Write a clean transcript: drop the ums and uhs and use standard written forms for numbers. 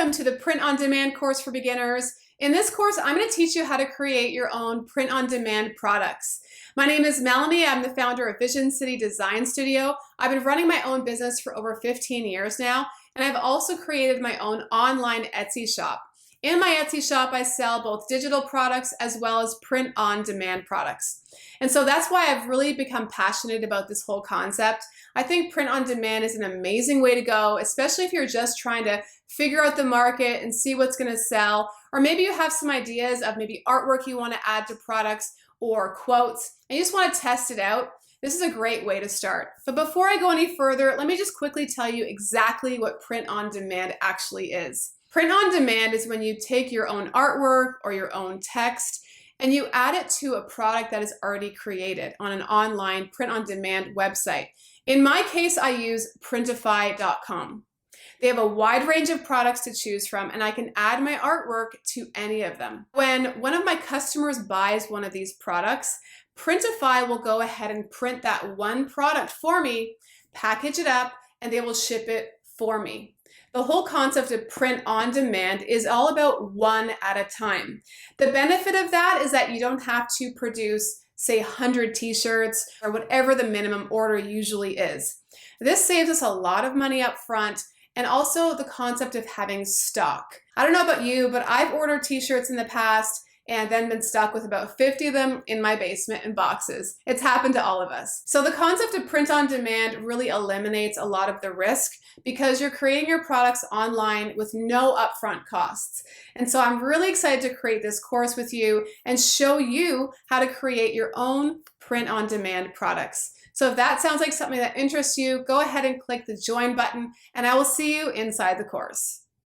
Welcome to the Print on Demand course for beginners. In this course, I'm going to teach you how to create your own print on demand products. My name is Melanie. I'm the founder of Vision City Design Studio. I've been running my own business for over 15 years now, and I've also created my own online Etsy shop. In my Etsy shop, I sell both digital products as well as print on demand products. And so that's why I've really become passionate about this whole concept. I think print on demand is an amazing way to go, especially if you're just trying to figure out the market and see what's going to sell, or maybe you have some ideas of maybe artwork you want to add to products or quotes, and you just want to test it out. This is a great way to start. But before I go any further, let me just quickly tell you exactly what print on demand actually is. Print on demand is when you take your own artwork or your own text and you add it to a product that is already created on an online print on demand website. In my case, I use Printify.com. They have a wide range of products to choose from, and I can add my artwork to any of them. When one of my customers buys one of these products, Printify will go ahead and print that one product for me, package it up, and they will ship it for me. The whole concept of print on demand is all about one at a time. The benefit of that is that you don't have to produce, say, 100 t-shirts or whatever the minimum order usually is. This saves us a lot of money up front, and also the concept of having stock. I don't know about you, but I've ordered t-shirts in the past and then been stuck with about 50 of them in my basement in boxes. It's happened to all of us. So the concept of print on demand really eliminates a lot of the risk because you're creating your products online with no upfront costs. And so I'm really excited to create this course with you and show you how to create your own print on demand products. So if that sounds like something that interests you, go ahead and click the join button and I will see you inside the course.